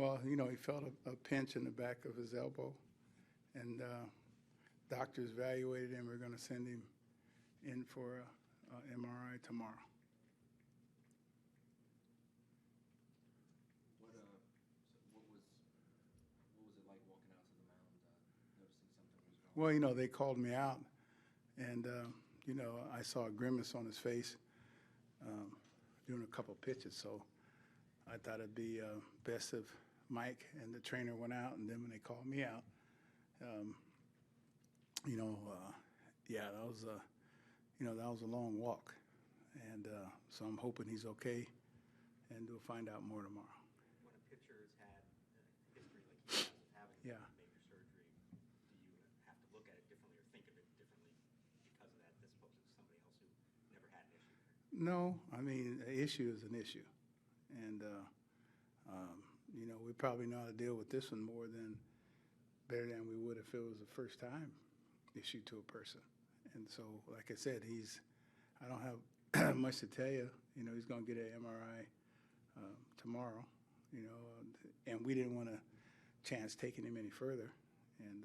Well, you know, he felt a pinch in the back of his elbow, and doctors evaluated him. We're going to send him in for a MRI tomorrow. What was it like walking out to the mound, noticing something was wrong? Well, you know, they called me out, and you know, I saw a grimace on his face doing a couple pitches, so I thought it'd be best if Mike and the trainer went out, and then when they called me out, you know, yeah, that was you know, that was a long walk, and so I'm hoping he's okay, and we'll find out more tomorrow. When a pitcher has had a history like he has of having Yeah. major surgery, do you have to look at it differently or think of it differently because of that, as opposed to somebody else who never had an issue? No, I mean, an issue is an issue, and you know, we probably know how to deal with this one better than we would if it was a first time issue to a person. And so, like I said, I don't have much to tell you. You know, he's going to get an MRI tomorrow, you know, and we didn't want to chance taking him any further. And,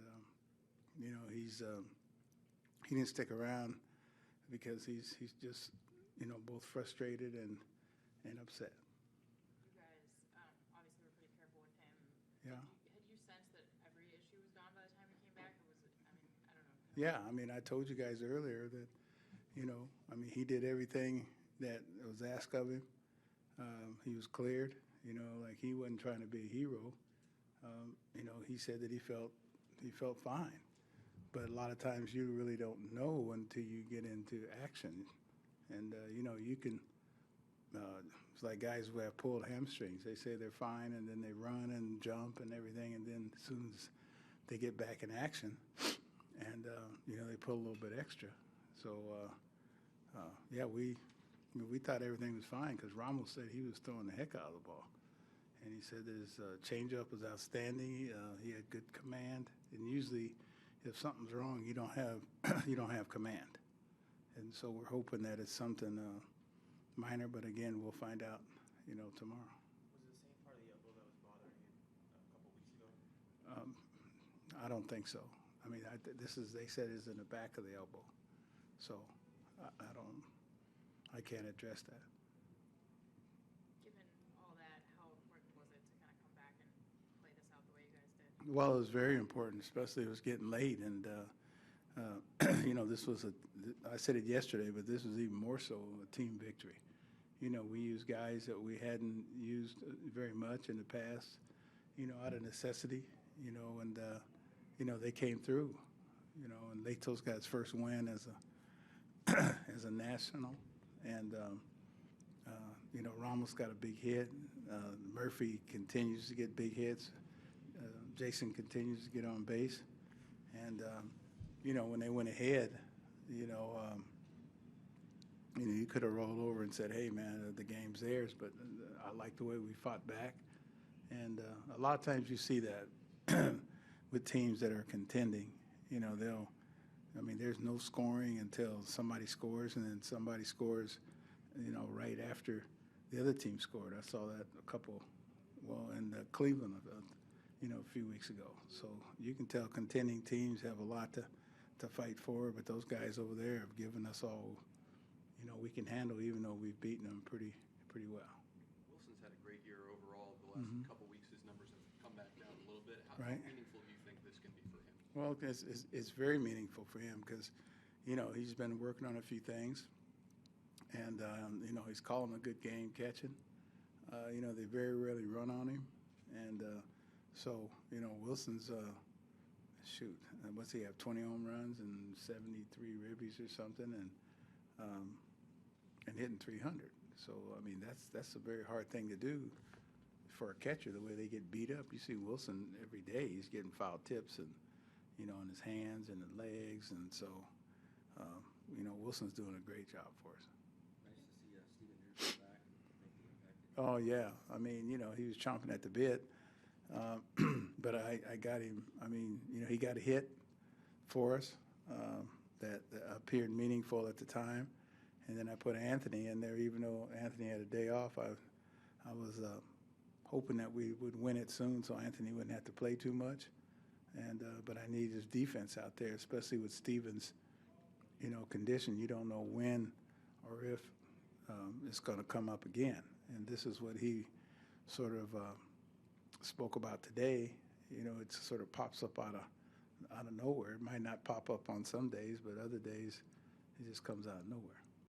you know, he didn't stick around because he's just, you know, both frustrated and upset. You guys obviously were pretty careful with him. Yeah. Had you sensed that every issue was gone by the time he came back, or was it? I mean, I don't know. Yeah, I mean, I told you guys earlier that, you know, I mean, he did everything that was asked of him. He was cleared, you know, like he wasn't trying to be a hero. You know, he said that he felt fine. But a lot of times you really don't know until you get into action. And, you know, you can, it's like guys who have pulled hamstrings. They say they're fine, and then they run and jump and everything, and then as soon as they get back in action, and, you know, they pull a little bit extra. So, yeah, we thought everything was fine because Ramos said he was throwing the heck out of the ball. And he said that his changeup was outstanding. He had good command. And usually if something's wrong, you don't have command. And so we're hoping that it's something minor, but again, we'll find out, you know, tomorrow. Was it the same part of the elbow that was bothering him a couple weeks ago? I don't think so. I mean, they said it's in the back of the elbow. So I can't address that. Given all that, how important was it to kind of come back and play this out the way you guys did? Well, it was very important, especially it was getting late. And, you know, I said it yesterday, but this was even more so a team victory. You know, we used guys that we hadn't used very much in the past, you know, out of necessity, you know, and, you know, they came through, you know, and those guys' first win as a national. And, you know, Ramos got a big hit. Murphy continues to get big hits. Jason continues to get on base. And, you know, when they went ahead, you know, you could have rolled over and said, hey, man, the game's theirs. But I like the way we fought back. And a lot of times you see that with teams that are contending. You know, there's no scoring until somebody scores, and then somebody scores, you know, right after the other team scored. I saw that in Cleveland, you know, a few weeks ago. So you can tell contending teams have a lot to fight for, but those guys over there have given us all, you know, we can handle, even though we've beaten them pretty well. Wilson's had a great year overall. The last couple weeks, his numbers have come back down a little bit. How meaningful do you think this can be for him? Well, it's very meaningful for him because, you know, he's been working on a few things, and, you know, he's calling a good game catching. You know, they very rarely run on him, and so, you know, Wilson's, what's he have, 20 home runs and 73 ribbies or something, and hitting 300. So, I mean, that's a very hard thing to do for a catcher, the way they get beat up. You see Wilson every day, he's getting foul tips and, you know, in his hands and the legs, and so, you know, Wilson's doing a great job for us. Nice to see Stephen Starsburg back and make the impact. Oh, yeah. I mean, you know, he was chomping at the bit, but I got him. I mean, you know, he got a hit for us that appeared meaningful at the time, and then I put Anthony in there, even though Anthony had a day off. I was hoping that we would win it soon so Anthony wouldn't have to play too much. And but I need his defense out there, especially with Stephen's, condition. You don't know when or if it's going to come up again. And this is what he sort of spoke about today. It sort of pops up out of nowhere. It might not pop up on some days, but other days it just comes out of nowhere.